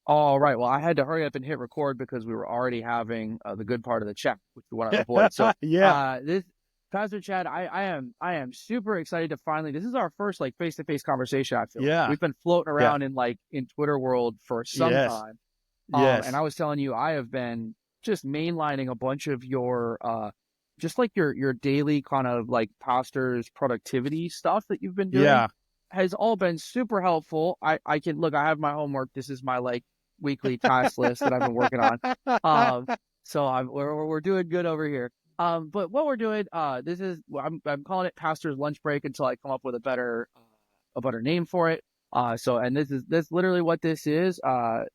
All right. Well, I had to hurry up and hit record because we were already having the good part of the chat, which we want to avoid. So, Yeah, this Pastor Chad, I am super excited to finally. This is our first like face-to-face conversation. I feel like yeah, we've been floating yeah, around in Twitter world for some yes, time. And yes, I was telling you, I have been just mainlining a bunch of your just like your daily kind of like pastors productivity stuff that you've been doing yeah. has all been super helpful. I can look, I have my homework. This is my like weekly task list that I've been working on. Um, so we're doing good over here. But what we're doing, this is I'm calling it pastor's lunch break until I come up with a better name for it. So and this literally what this is.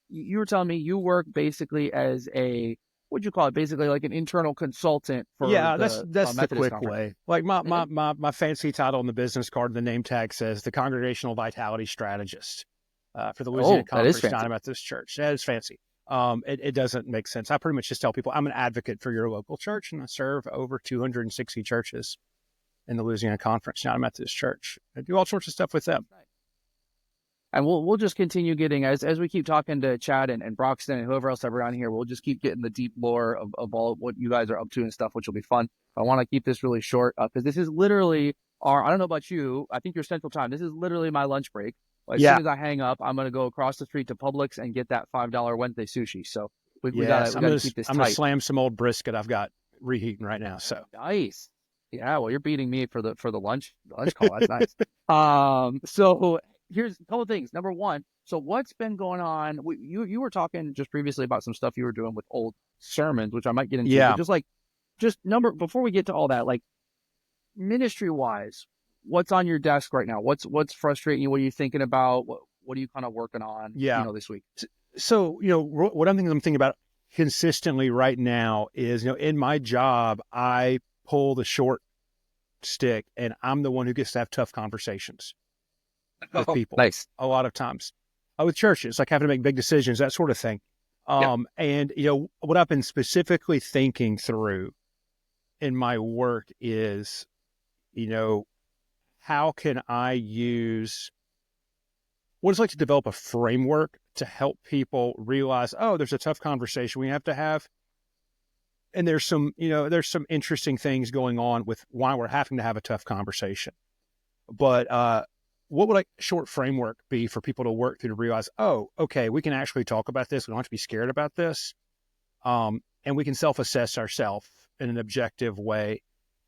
You were telling me you work basically as a what'd you call it? Basically like an internal consultant for Yeah, that's the the Methodist quick conference. way. Like my Mm-hmm. my my my fancy title on the business card, the name tag says the Congregational Vitality Strategist for the Louisiana Oh, that is Conference United fancy. Methodist Church. That is fancy. It doesn't make sense. I pretty much just tell people I'm an advocate for your local church, and I serve over 260 churches in the Louisiana Conference United Methodist Church. I do all sorts of stuff with them. And we'll just continue getting as we keep talking to Chad and Broxton and whoever else ever on here. We'll just keep getting the deep lore of all what you guys are up to and stuff, which will be fun. I want to keep this really short because this is literally our. I don't know about you. I think your Central Time. This is literally my lunch break. As soon Yeah, as I hang up, I'm gonna go across the street to Publix and get that $5 Wednesday sushi. So we gotta yes. we gotta keep this I'm gonna tight. slam some old brisket I've got reheating right now. So Nice. Yeah, well, you're beating me for the lunch call. That's nice. So here's a couple of things. Number one, so what's been going on? You were talking just previously about some stuff you were doing with old sermons, which I might get into, but yeah, just number before we get to all that, like ministry wise, what's on your desk right now? What's frustrating you? What are you thinking about? What are you kind of working on? yeah. This week. So, what I'm thinking about consistently right now is, in my job, I pull the short stick and I'm the one who gets to have tough conversations with Oh, people nice. a lot of times. With churches, like having to make big decisions, that sort of thing. Yep. And, what I've been specifically thinking through in my work is, you know, how can I use what it's like to develop a framework to help people realize, oh, there's a tough conversation we have to have. And there's some interesting things going on with why we're having to have a tough conversation. But what would a short framework be for people to work through to realize, oh, okay, we can actually talk about this. We don't have to be scared about this. And we can self-assess ourselves in an objective way.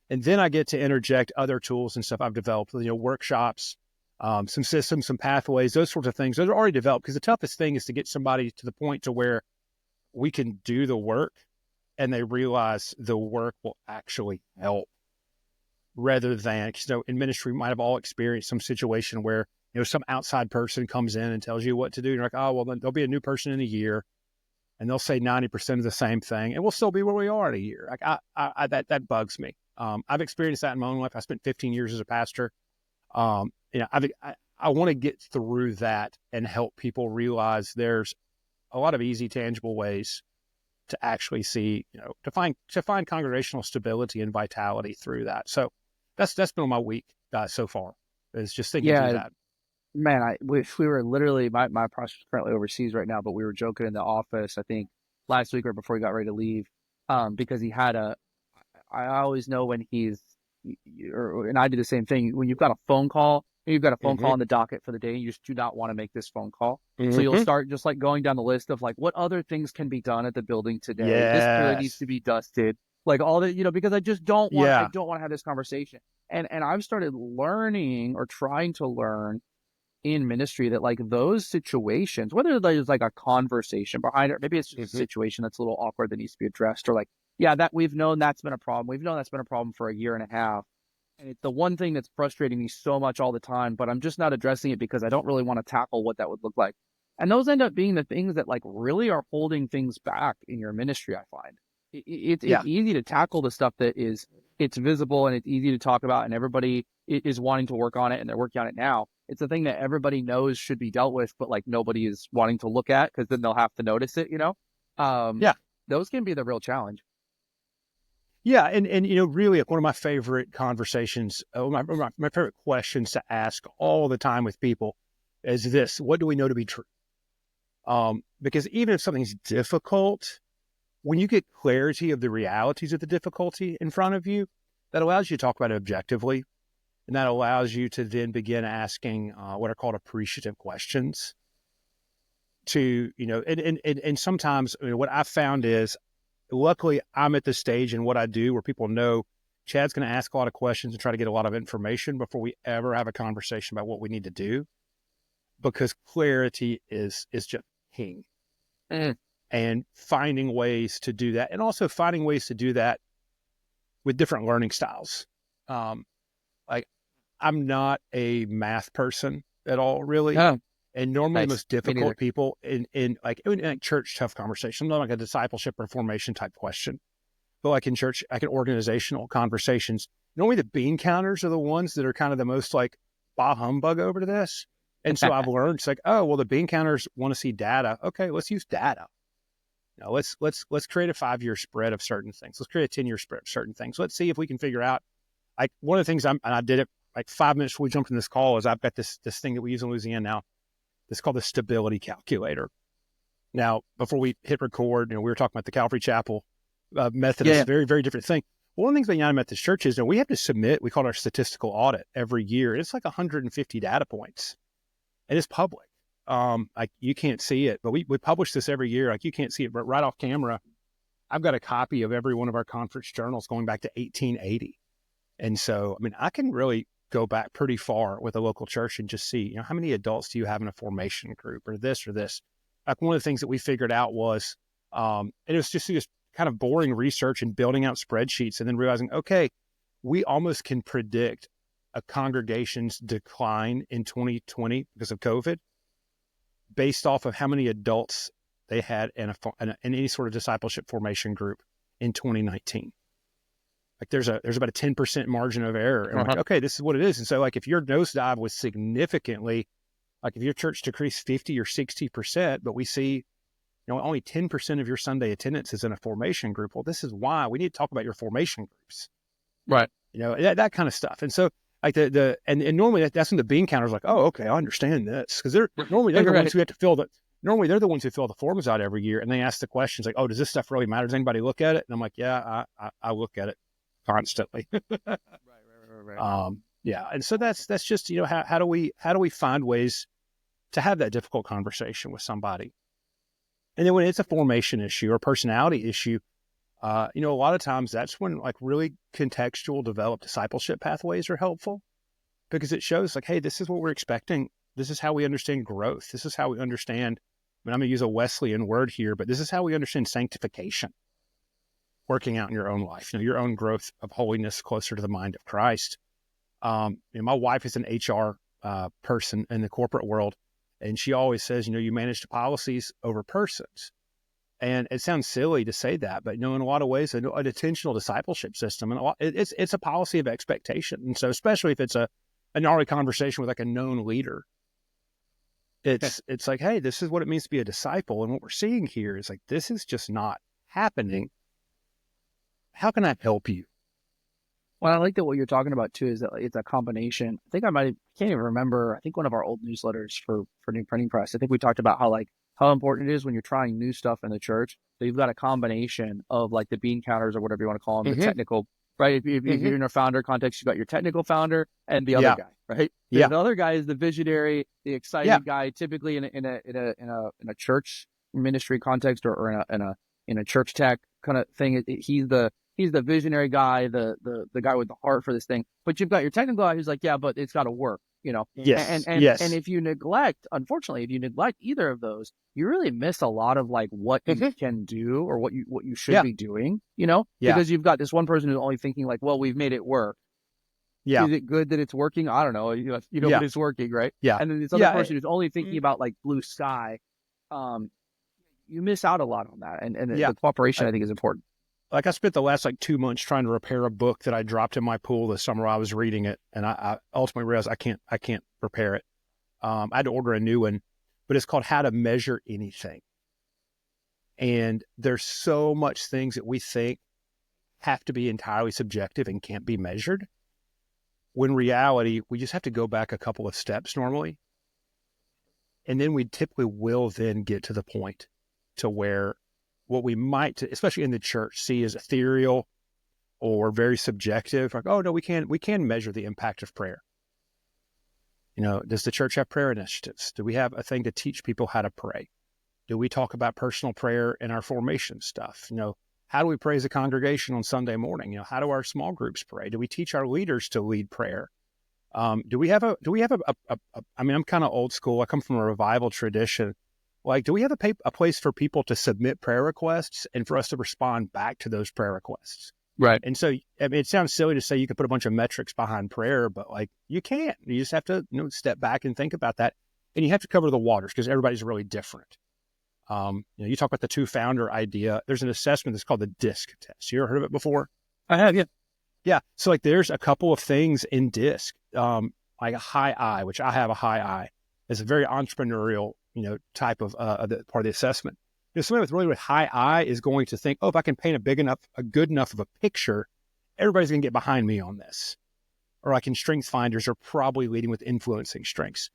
And then I get to interject other tools and stuff I've developed, workshops, some systems, some pathways, those sorts of things. Those are already developed because the toughest thing is to get somebody to the point to where we can do the work and they realize the work will actually help rather than, in ministry, we might have all experienced some situation where, some outside person comes in and tells you what to do. And you're like, oh, well, then there'll be a new person in a year and they'll say 90% of the same thing and we'll still be where we are in a year. Like that bugs me. I've experienced that in my own life. I spent 15 years as a pastor. I want to get through that and help people realize there's a lot of easy, tangible ways to actually see, to find congregational stability and vitality through that. So that's been my week so far. Is just thinking through Yeah, that. man, we were literally my pastor's currently overseas right now, but we were joking in the office, I think last week or before he got ready to leave, because he had a I always know when and I do the same thing. When you've got a phone call, and you've got a phone call Mm-hmm. on the docket for the day, and you just do not want to make this phone call. So you'll Mm-hmm. start just like going down the list of like what other things can be done at the building today. This chair needs Yes. to be dusted, like all that, because I Yeah. don't want to have this conversation. And I've started learning or trying to learn in ministry that like those situations, whether there's like a conversation behind it, or maybe it's just a Mm-hmm. situation that's a little awkward that needs to be addressed, or like, yeah, that we've known that's been a problem. We've known that's been a problem for a year and a half. And it's the one thing that's frustrating me so much all the time, but I'm just not addressing it because I don't really want to tackle what that would look like. And those end up being the things that like really are holding things back in your ministry, I find. It's Yeah. easy to tackle the stuff that it's visible and it's easy to talk about and everybody is wanting to work on it and they're working on it now. It's a thing that everybody knows should be dealt with, but like nobody is wanting to look at because then they'll have to notice it. Um, Yeah. those can be the real challenge. Yeah. And really like one of my favorite conversations, my favorite questions to ask all the time with people is this: what do we know to be true? Because even if something's difficult, when you get clarity of the realities of the difficulty in front of you, that allows you to talk about it objectively. And that allows you to then begin asking what are called appreciative questions to, and sometimes what I found is, luckily I'm at the stage in what I do where people know Chad's going to ask a lot of questions and try to get a lot of information before we ever have a conversation about what we need to do, because clarity is just king. Mm. And finding ways to do that, and also finding ways to do that with different learning styles. Like, I'm not a math person at all, really. Oh, And normally the nice. most Me neither. difficult people in church tough conversation, not like a discipleship or formation type question, but like in church, like in organizational conversations, normally the bean counters are the ones that are kind of the most like bah humbug over to this. And so I've learned, it's like, oh, well, the bean counters want to see data. Okay, let's use data. Now let's create a 5-year spread of certain things. Let's create a 10-year spread of certain things. Let's see if we can figure out, like, one of the things and I did it like 5 minutes before we jumped in this call, is I've got this thing that we use in Louisiana now. It's called the stability calculator. Now, before we hit record, we were talking about the Calvary Chapel Yeah. Methodist, very, very different thing. One of the things about United Methodist Church is, we have to submit, we call it our statistical audit every year. It's like 150 data points, and it's public. Like, you can't see it, but we publish this every year. Like, you can't see it, but right off camera, I've got a copy of every one of our conference journals going back to 1880. And so, I mean, I can really go back pretty far with a local church and just see, how many adults do you have in a formation group, or this or this. Like, one of the things that we figured out was, it was just kind of boring research and building out spreadsheets, and then realizing, okay, we almost can predict a congregation's decline in 2020 because of COVID based off of how many adults they had in any sort of discipleship formation group in 2019. Like, there's about a 10% margin of error. And I'm like, Uh-huh. okay, this is what it is. And so, like, if your nosedive was significantly, like if your church decreased 50 or 60%, but we see, only 10% of your Sunday attendance is in a formation group. Well, this is why we need to talk about your formation groups, Right. that kind of stuff. And so, like, and normally that's when the bean counter's like, oh, okay, I understand this. Cause they're the ones Right. who have to normally they're the ones who fill the forms out every year. And they ask the questions like, oh, does this stuff really matter? Does anybody look at it? And I'm like, yeah, I look at it constantly. Right. Yeah. And so that's just, how do we find ways to have that difficult conversation with somebody? And then when it's a formation issue or personality issue, a lot of times that's when, like, really contextual developed discipleship pathways are helpful, because it shows, like, hey, this is what we're expecting. This is how we understand growth. This is how we understand, I mean, I'm going to use a Wesleyan word here, but this is how we understand sanctification, working out in your own life, your own growth of holiness closer to the mind of Christ. My wife is an HR person in the corporate world, and she always says, you manage the policies over persons. And it sounds silly to say that, but in a lot of ways, an attentional discipleship system, and it's a policy of expectation. And so, especially if it's a gnarly conversation with like a known leader, it's like, hey, this is what it means to be a disciple, and what we're seeing here is like, this is just not happening. How can I help you? Well, I like that what you're talking about too is that it's a combination. I think I can't even remember. I think one of our old newsletters for New Printing Press, I think we talked about how important it is when you're trying new stuff in the church. So you've got a combination of like the bean counters or whatever you want to call them, the Mm-hmm. technical, right? If Mm-hmm. you're in a founder context, you've got your technical founder and the other Yeah. guy, right? Yeah. The other guy is the visionary, the Yeah. excited guy, typically in a church ministry context or in a church tech kind of thing. He's the visionary guy, the guy with the heart for this thing. But you've got your technical guy who's like, yeah, but it's got to work, And Yes. and Yes. if you neglect, unfortunately, if you neglect either of those, you really miss a lot of like what you Mm-hmm. can do or what you should Yeah. be doing, Yeah. because you've got this one person who's only thinking like, well, we've made it work. Yeah. Is it good that it's working? I don't know, Yeah. but it's working, right? Yeah. And then this other Yeah. person who's only thinking about like blue sky. Um, you miss out a lot on that, and Yeah. the cooperation I think is important. Like, I spent the last like 2 months trying to repair a book that I dropped in my pool this summer while I was reading it, and I ultimately realized I can't repair it. I had to order a new one, but it's called How to Measure Anything. And there's so much things that we think have to be entirely subjective and can't be measured, when reality, we just have to go back a couple of steps normally And then we typically will then get to the point to where what we might, especially in the church, see as ethereal or very subjective. Like, oh no, we can measure the impact of prayer. Does the church have prayer initiatives? Do we have a thing to teach people how to pray? Do we talk about personal prayer in our formation stuff? How do we pray as a congregation on Sunday morning? How do our small groups pray? Do we teach our leaders to lead prayer? Do we have I mean, I'm kind of old school. I come from a revival tradition. Like, do we have a place for people to submit prayer requests and for us to respond back to those prayer requests? Right. And so, I mean, it sounds silly to say you could put a bunch of metrics behind prayer, but like you can't. You just have to, step back and think about that. And you have to cover the waters because everybody's really different. You talk about the two-founder idea. There's an assessment that's called the DISC test. You ever heard of it before? I have, yeah. Yeah. So like there's a couple of things in DISC, like a high I, which I have a high I. It's a very entrepreneurial, type of part of the assessment. Somebody with really high I is going to think, oh, if I can paint a good enough of a picture, everybody's going to get behind me on this. Or like in strength finders are probably leading with influencing strengths.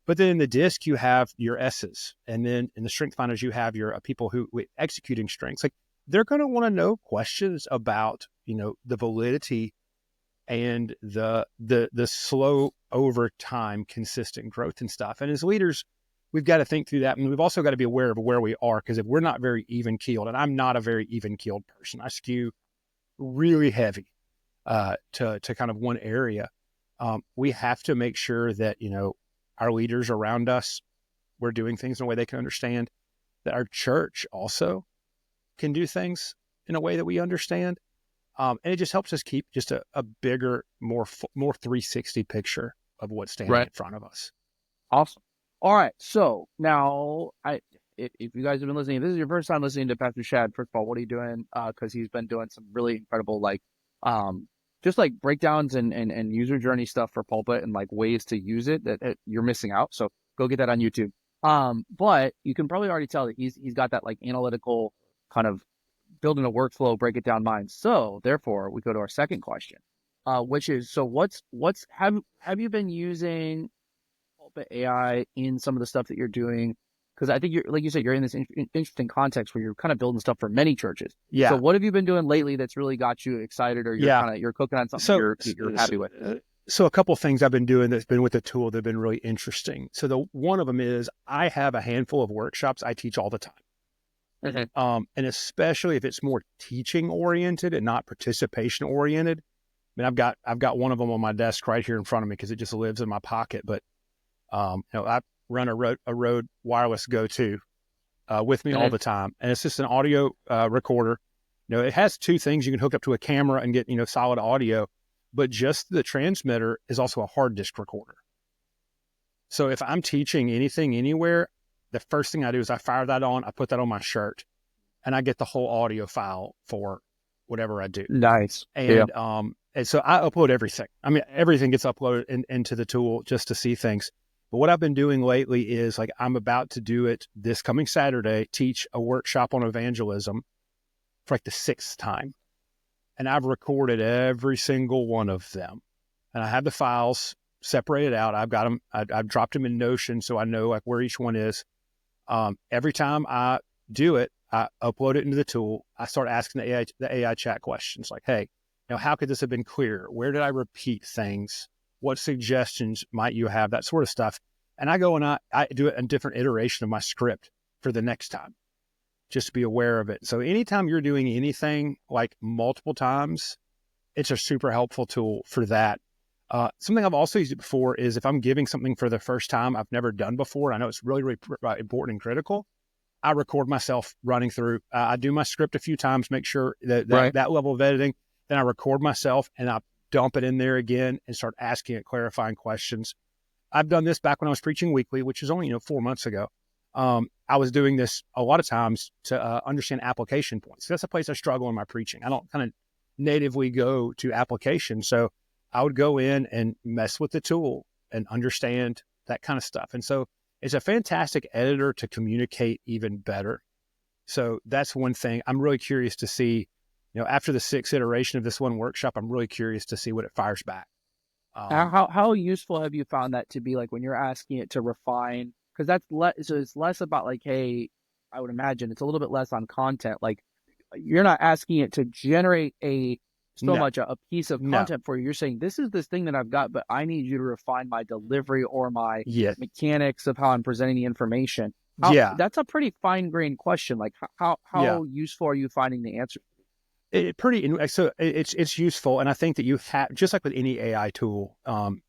But then in the DISC, you have your S's. And then in the strength finders, you have your people who executing strengths. Like they're going to want to know questions about, the validity and the slow over time, consistent growth and stuff. And as leaders, we've got to think through that. And we've also got to be aware of where we are, because if we're not very even keeled, and I'm not a very even keeled person, I skew really heavy to kind of one area. We have to make sure that, our leaders around us, we're doing things in a way they can understand, that our church also can do things in a way that we understand. And it just helps us keep just a bigger, more 360 picture of what's standing Right. in front of us. Awesome. All right. So now, if you guys have been listening, if this is your first time listening to Pastor Shad, first of all, what are you doing? Because he's been doing some really incredible, just like breakdowns and user journey stuff for Pulpit and like ways to use it that you're missing out. So go get that on YouTube. But you can probably already tell that he's got that like analytical kind of building a workflow, break it down mind. So therefore, we go to our second question, which is, so have you been using Pulpit AI in some of the stuff that you're doing? Because I think you're, like you said, you're in this interesting context where you're kind of building stuff for many churches. Yeah. So what have you been doing lately that's really got you excited, or you're cooking on something you're happy with? So a couple of things I've been doing that's been with the tool that have been really interesting. So one of them is I have a handful of workshops I teach all the time. Mm-hmm. And especially if it's more teaching oriented and not participation oriented. I mean, I've got one of them on my desk right here in front of me because it just lives in my pocket. But I run a Rode wireless Go-To with me all the time, and it's just an audio recorder. It has two things. You can hook up to a camera and get solid audio, but just the transmitter is also a hard disk recorder. So if I'm teaching anything anywhere, the first thing I do is I fire that on, I put that on my shirt, and I get the whole audio file for whatever I do. Nice. And and so I upload everything. I mean, everything gets uploaded into the tool just to see things. But what I've been doing lately is, like, I'm about to do it this coming Saturday, teach a workshop on evangelism for like the 6th time. And I've recorded every single one of them. And I have the files separated out. I've got them. I've dropped them in Notion so I know like where each one is. Every time I do it, I upload it into the tool. I start asking the AI chat questions like, hey, how could this have been clearer? Where did I repeat things? What suggestions might you have? That sort of stuff. And I go and I do it in different iteration of my script for the next time, just to be aware of it. So anytime you're doing anything like multiple times, it's a super helpful tool for that. Something I've also used it before is if I'm giving something for the first time I've never done before, I know it's really, really important and critical, I record myself running through. I do my script a few times, make sure that level of editing. Then I record myself and I dump it in there again and start asking it clarifying questions. I've done this back when I was preaching weekly, which is only 4 months ago. I was doing this a lot of times to understand application points. That's a place I struggle in my preaching. I don't kind of natively go to application. So I would go in and mess with the tool and understand that kind of stuff. And so it's a fantastic editor to communicate even better. So that's one thing. I'm really curious to see, after the 6th iteration of this one workshop, I'm really curious to see what it fires back. How useful have you found that to be, like when you're asking it to refine because so it's less about like, hey, I would imagine it's a little bit less on content. Like you're not asking it to generate so No, much a piece of no. content for you. You're saying this is this thing that I've got, but I need you to refine my delivery or my Yeah. mechanics of how I'm presenting the information. How Yeah. That's a pretty fine grained question. Like Yeah. how useful are you finding the answer? It's useful, and I think that you have, just like with any AI tool,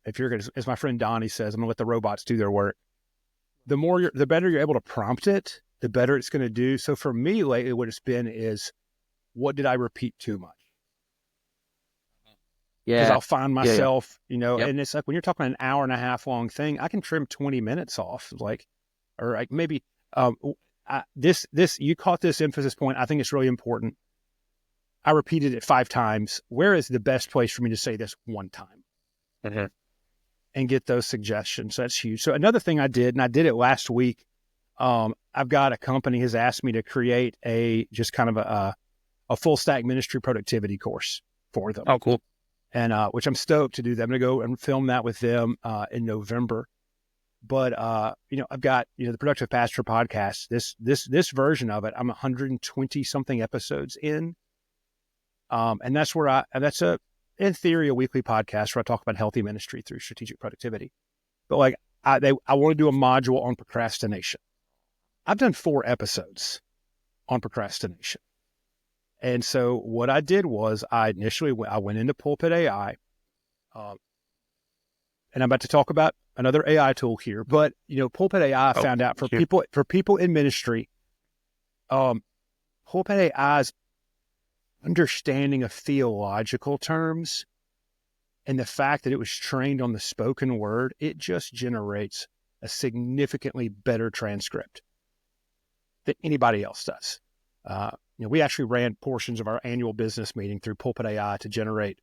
if you're gonna, as my friend Donnie says, I'm gonna let the robots do their work. The better you're able to prompt it, the better it's going to do. So for me lately, what it's been is, what did I repeat too much? Because Yeah, I'll find yeah. myself, Yep. and it's like when you're talking an hour and a half long thing, I can trim 20 minutes off, like, or like maybe, um, this you caught this emphasis point. I think it's really important. I repeated it 5 times. Where is the best place for me to say this one time Mhm. and get those suggestions? That's huge. So another thing I did, and I did it last week. I've got a company has asked me to create just kind of a full stack ministry productivity course for them, Oh, cool. and which I'm stoked to do that. I'm going to go and film that with them in November. But I've got the Productive Pastor podcast. This version of it, I'm 120 something episodes in, and that's in theory a weekly podcast where I talk about healthy ministry through strategic productivity. But like I want to do a module on procrastination. I've done 4 episodes on procrastination. And so what I did was I went into Pulpit AI, um, and I'm about to talk about another AI tool here. But Pulpit AI Oh, found out for shoot. people in ministry, um, Pulpit AI's understanding of theological terms and the fact that it was trained on the spoken word, it just generates a significantly better transcript than anybody else does. We actually ran portions of our annual business meeting through Pulpit AI to generate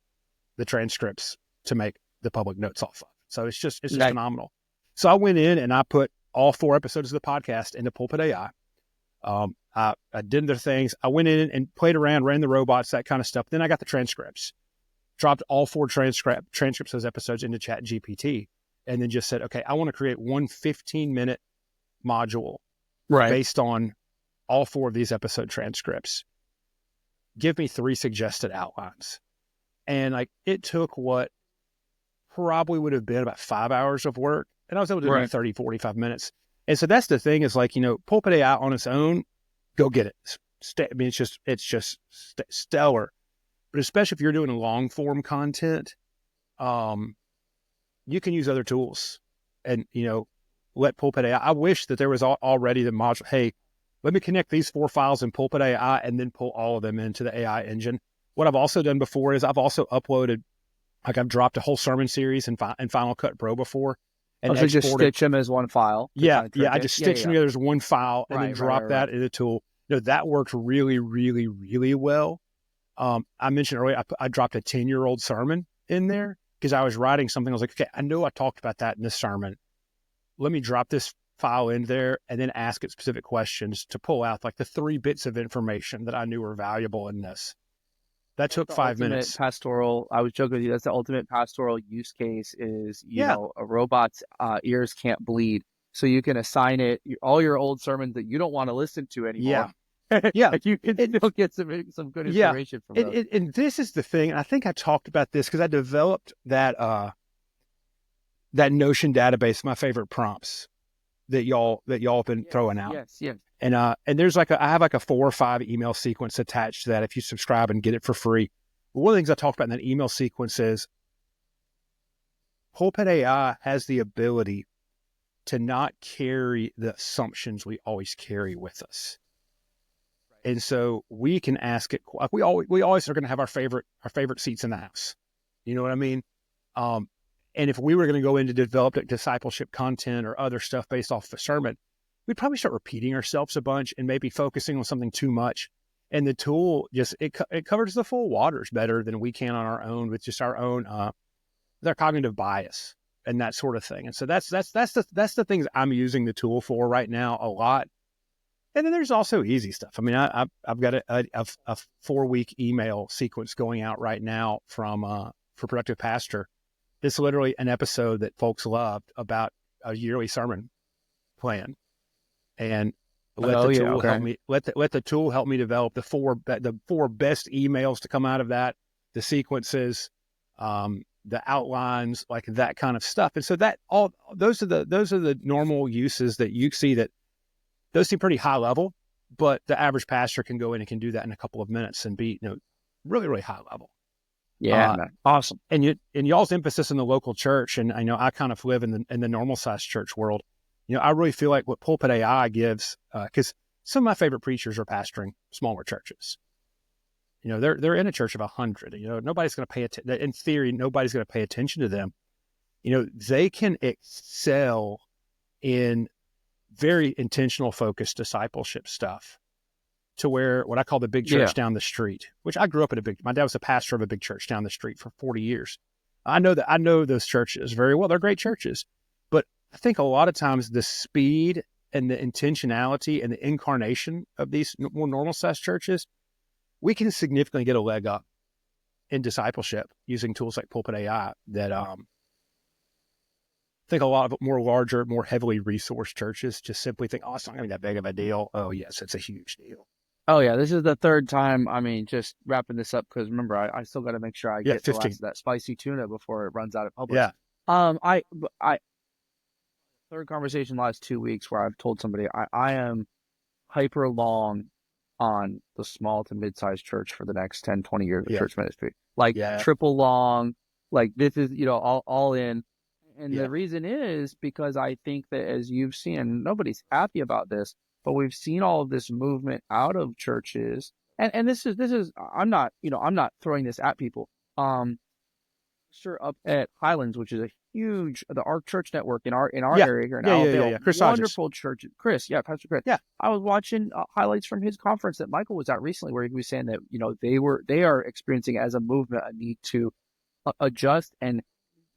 the transcripts to make the public notes off of. So it's just Nice. phenomenal. So I went in and I put all 4 episodes of the podcast into Pulpit AI. I did their things. I went in and played around, ran the robots, that kind of stuff. Then I got the transcripts, dropped all 4 transcripts of those episodes into Chat GPT, and then just said, okay, I want to create one 15-minute module Right. based on all 4 of these episode transcripts. Give me 3 suggested outlines. And like it took what probably would have been about 5 hours of work. And I was able to do it in Right. 30, 45 minutes. And so that's the thing is like, Pulpit AI on its own, go get it. I mean, it's just stellar. But especially if you're doing long form content, um, you can use other tools and, let Pulpit AI. I wish that there was already the module. Hey, let me connect these 4 files in Pulpit AI and then pull all of them into the AI engine. What I've also done before is I've also uploaded, like I've dropped a whole sermon series in Final Cut Pro before and Also, just exported. stitch them as one file to Yeah, kind of yeah. trick I it. just Yeah, yeah, stitched them yeah. together as one file and then Right. drop that in the tool. That worked really, really, really well. I mentioned earlier, I dropped a 10-year-old sermon in there because I was writing something. I was like, okay, I know I talked about that in this sermon. Let me drop this file in there and then ask it specific questions to pull out like the 3 bits of information that I knew were valuable in this. That That's took the 5 ultimate minutes. pastoral. I was joking with you. That's the ultimate pastoral use case is, Yeah, a robot's ears can't bleed. So you can assign it all your old sermons that you don't want to listen to anymore. yeah, yeah. And you can It, still get some good yeah. information from those. And this is the thing. And I think I talked about this because I developed that Notion database, my favorite prompts that y'all have been Yes, throwing out. yes, yes. And there's I have like a 4 or 5 email sequence attached to that if you subscribe and get it for free. But one of the things I talked about in that email sequence is Pulpit AI has the ability to not carry the assumptions we always carry with us. And so we can ask it, like we always are going to have our favorite seats in the house. You know what I mean? Um, and if we were going to go into developed discipleship content or other stuff based off the sermon, we'd probably start repeating ourselves a bunch and maybe focusing on something too much. And the tool it covers the full waters better than we can on our own with just our own their cognitive bias and that sort of thing. And so that's the things I'm using the tool for right now a lot. And then there's also easy stuff. I mean, I've got a 4-week email sequence going out right now for Productive Pastor. It's literally an episode that folks loved about a yearly sermon plan and let Oh the yeah, tool help okay. me let the tool help me develop the four best emails to come out of that, the sequences, the outlines, like that kind of stuff. And so that all those are the normal uses that you see, that those seem pretty high level, but the average pastor can go in and can do that in a couple of minutes and be, really, really high level. Yeah, Uh, man. Awesome. and y'all's emphasis in the local church, and I know I kind of live in the normal sized church world. I really feel like what Pulpit AI gives, because some of my favorite preachers are pastoring smaller churches. They're in a church of 100. Nobody's going to pay attention. In theory, nobody's going to pay attention to them. They can excel in very intentional, focused discipleship stuff, to where what I call the big church Yeah. down the street, which I grew up in my dad was a pastor of a big church down the street for 40 years. I know those churches very well. They're great churches, but I think a lot of times the speed and the intentionality and the incarnation of these more normal sized churches, we can significantly get a leg up in discipleship using tools like Pulpit AI that, I think a lot of more larger, more heavily resourced churches just simply think, oh, it's not going to be that big of a deal. Oh, yes, it's a huge deal. Oh yeah, this is the third time. I mean, just wrapping this up because remember, I still got to make sure I Yeah, get the 15. last of that spicy tuna before it runs out of Publix. Yeah, I third conversation last 2 weeks where I've told somebody I am hyper long on the small to mid-sized church for the next 10, 20 years of yeah, church ministry. Like yeah, triple long, like this is, all in. And yeah, the reason is because I think that as you've seen, nobody's happy about this, but we've seen all of this movement out of churches. And this is I'm not throwing this at people. Sure, up at Highlands, which is a huge the Ark Church network in our yeah, area here in yeah, yeah, yeah, Alabama. yeah. Chris Hodges. Wonderful church, Chris. Yeah, Pastor Chris. Yeah, I was watching highlights from his conference that Michael was at recently, where he was saying that they are experiencing as a movement a need to adjust and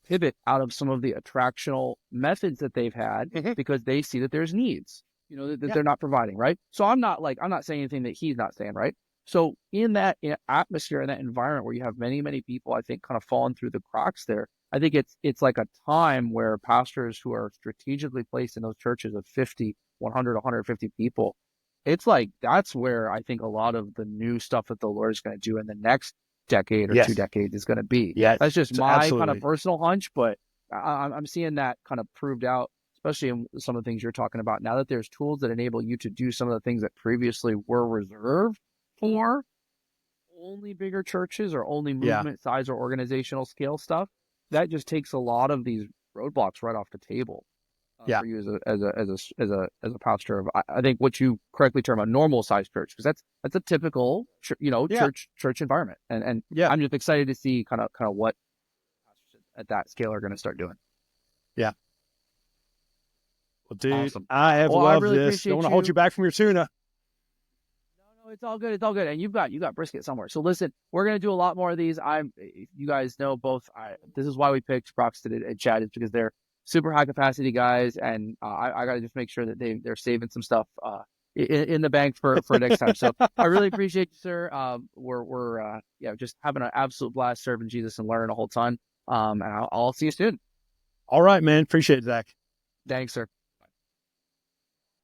pivot out of some of the attractional methods that they've had hmm, because they see that there's needs, that yeah, they're not providing, right? So I'm not saying anything that he's not saying, right? So in that atmosphere, in that environment where you have many, many people, I think kind of falling through the cracks there, I think it's like a time where pastors who are strategically placed in those churches of 50, 100, 150 people, it's like that's where I think a lot of the new stuff that the Lord is going to do in the next decade or two yes, decades is going to be. yeah, That's just my kind of absolutely, personal hunch, but I'm seeing that kind of proved out, especially in some of the things you're talking about. Now that there's tools that enable you to do some of the things that previously were reserved for only bigger churches or only yeah, movement size or organizational scale stuff, that just takes a lot of these roadblocks right off the table yeah, for you as a pastor of I think what you correctly term a normal size church, because that's a typical yeah, church environment, and yeah, I'm just excited to see kind of what pastors at that scale are going to start doing. yeah. Well, dude, Awesome. I have Well, I loved really this. Don't want appreciate to hold you you. back from your tuna. No, it's all good. It's all good. And you got brisket somewhere. So listen, we're gonna do a lot more of these. You guys know both. This is why we picked Broxton and Chad, is because they're super high capacity guys, and I got to just make sure that they're saving some stuff in the bank for next time. So I really appreciate you, sir. We're yeah, just having an absolute blast serving Jesus and learning a whole ton. And I'll see you soon. All right, man. Appreciate it, Zach. Thanks, sir.